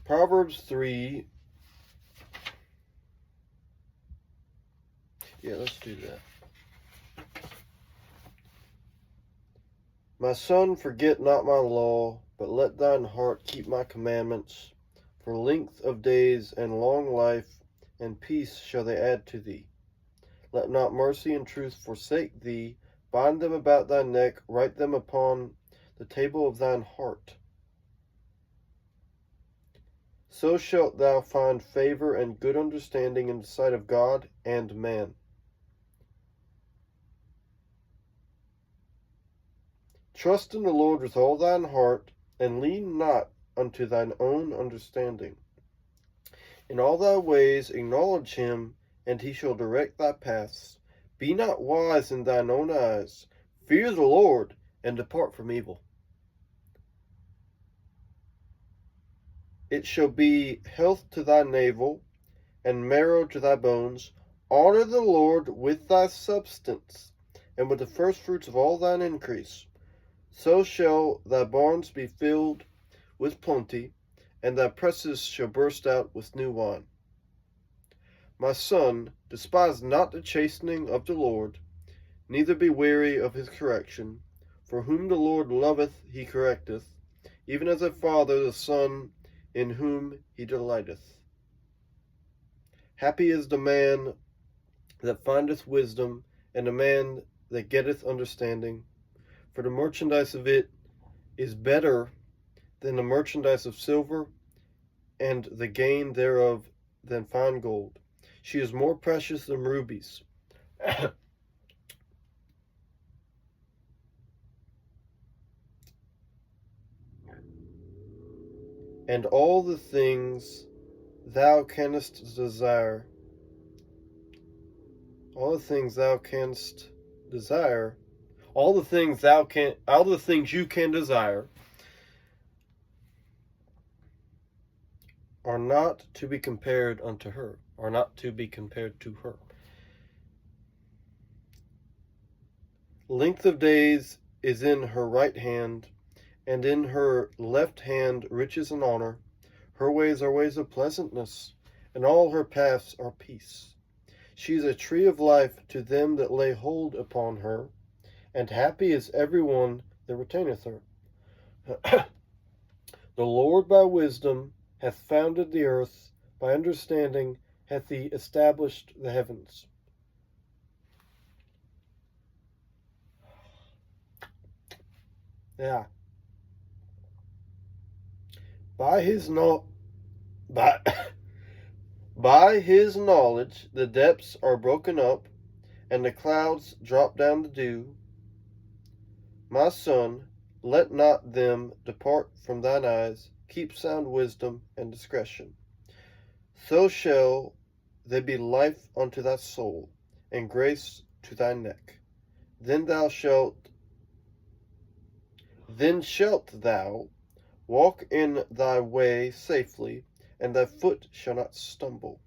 Proverbs 3. Yeah, let's do that. My son, forget not my law, but let thine heart keep my commandments. For length of days and long life and peace shall they add to thee. Let not mercy and truth forsake thee. Bind them about thy neck, write them upon the table of thine heart. So shalt thou find favor and good understanding in the sight of God and man. Trust in the Lord with all thine heart, and lean not unto thine own understanding. In all thy ways acknowledge him, and he shall direct thy paths. Be not wise in thine own eyes. Fear the Lord, and depart from evil. It shall be health to thy navel, and marrow to thy bones. Honor the Lord with thy substance, and with the firstfruits of all thine increase. So shall thy barns be filled with plenty, and thy presses shall burst out with new wine. My son, despise not the chastening of the Lord, neither be weary of his correction. For whom the Lord loveth he correcteth, even as a father the son in whom he delighteth. Happy is the man that findeth wisdom, and the man that getteth understanding. For the merchandise of it is better than the merchandise of silver, and the gain thereof than fine gold. She is more precious than rubies. And all the things thou canst desire, all the things you can desire are not to be compared unto her, are not to be compared to her. Length of days is in her right hand, and in her left hand riches and honor. Her ways are ways of pleasantness, and all her paths are peace. She is a tree of life to them that lay hold upon her, and happy is every one that retaineth her. The Lord by wisdom hath founded the earth, by understanding hath he established the heavens. Yeah. By his knowledge the depths are broken up, and the clouds drop down the dew. My son, let not them depart from thine eyes. Keep sound wisdom and discretion. So shall they be life unto thy soul, and grace to thy neck. Then shalt thou walk in thy way safely, and thy foot shall not stumble.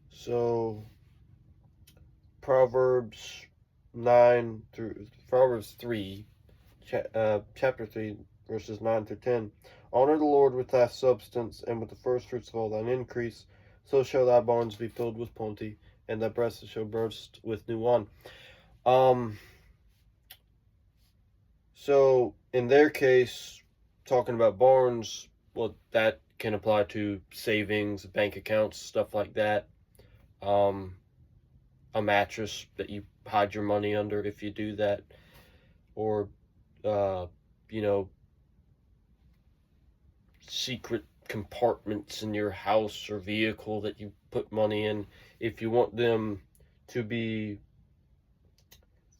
So, Proverbs 3, chapter 3, verses 9 through 10. Honor the Lord with thy substance, and with the firstfruits of all thine increase. So shall thy barns be filled with plenty, and thy breasts shall burst with new wine. So, in their case, talking about barns, well, that can apply to savings, bank accounts, stuff like that. A mattress that you hide your money under if you do that, or secret compartments in your house or vehicle that you put money in. If you want them to be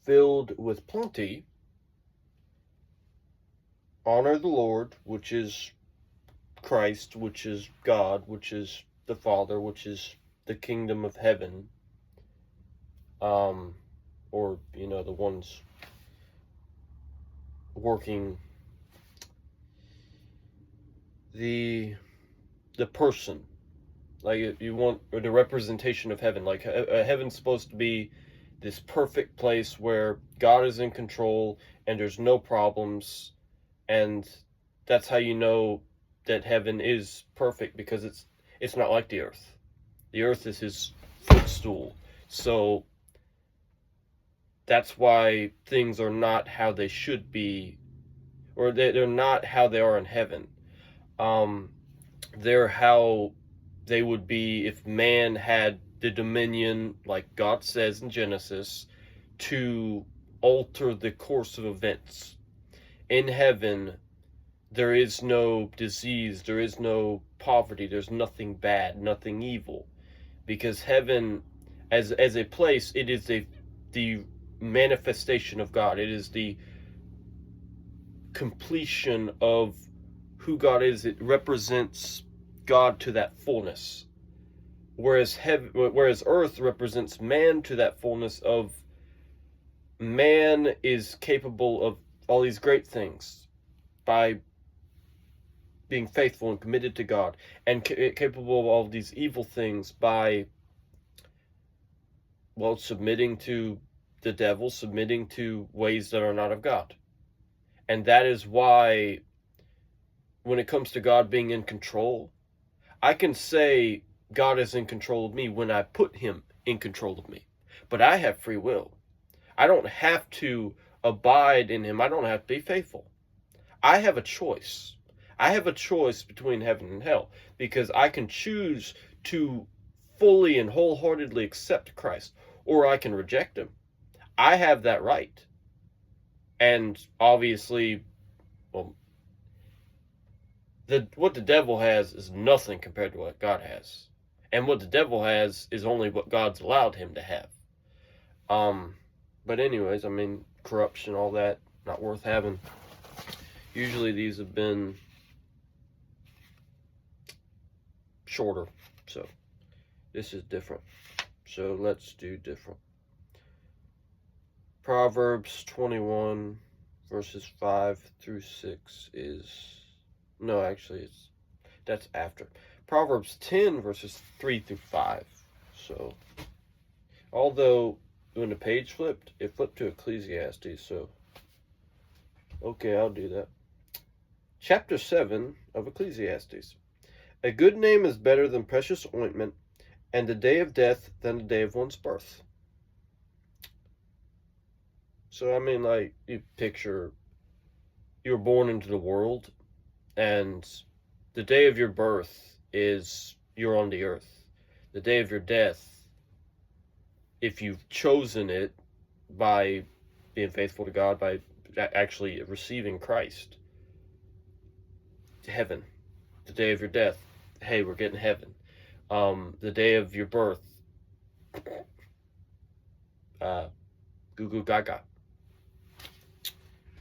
filled with plenty, honor the Lord, which is Christ, which is God, which is the Father, which is the kingdom of heaven, or the ones working the person, like if you want, or the representation of heaven, like heaven's supposed to be this perfect place where God is in control and there's no problems, and that's how you know that heaven is perfect, because it's not like the earth. The earth is his footstool. So that's why things are not how they should be, or they're not how they are in heaven. They're how they would be if man had the dominion, like God says in Genesis, to alter the course of events. In heaven, there is no disease, there is no poverty, there's nothing bad, nothing evil. Because heaven, as a place, it is the manifestation of God. It is the completion of who God is. It represents God to that fullness. Whereas earth represents man to that fullness of man is capable of all these great things by being faithful and committed to God, and capable of all these evil things by, well, submitting to the devil, submitting to ways that are not of God. And that is why, when it comes to God being in control, I can say God is in control of me when I put him in control of me. But I have free will. I don't have to abide in him. I don't have to be faithful. I have a choice. I have a choice between heaven and hell, because I can choose to fully and wholeheartedly accept Christ, or I can reject him. I have that right. And obviously, well, what the devil has is nothing compared to what God has. And what the devil has is only what God's allowed him to have. But anyways, I mean, corruption, all that, not worth having. Usually these have been shorter, so this is different. So let's do different. Proverbs 21 verses 5 through 6 is, no, actually that's after. Proverbs 10 verses 3 through 5. So, although when the page flipped, it flipped to Ecclesiastes, so okay, I'll do that. Chapter 7 of Ecclesiastes. A good name is better than precious ointment, and the day of death than the day of one's birth. So, I mean, like, you picture you're born into the world, and the day of your birth is you're on the earth. The day of your death, if you've chosen it by being faithful to God, by actually receiving Christ, heaven. The day of your death, hey, we're getting heaven. The day of your birth, goo goo gaga.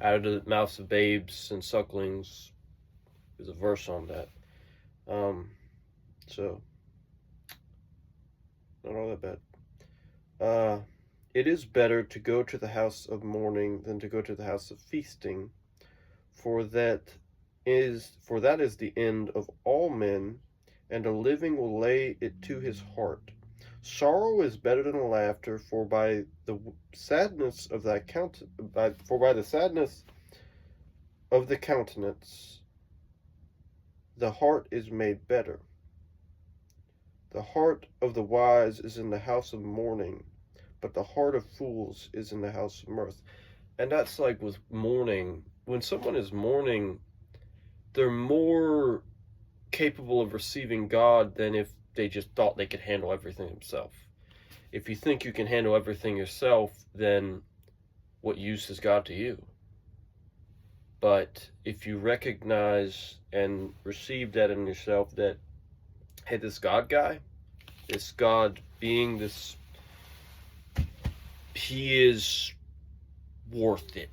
Out of the mouths of babes and sucklings. There's a verse on that. So, not all that bad. It is better to go to the house of mourning than to go to the house of feasting, for that is the end of all men, and a living will lay it to his heart. Sorrow is better than laughter, for by the sadness of the countenance, the heart is made better. The heart of the wise is in the house of mourning, but the heart of fools is in the house of mirth. And that's like with mourning. When someone is mourning, they're more capable of receiving God than if they just thought they could handle everything themselves. If you think you can handle everything yourself, then what use is God to you? But if you recognize and receive that in yourself, that, hey, this God guy, this God being, he is worth it.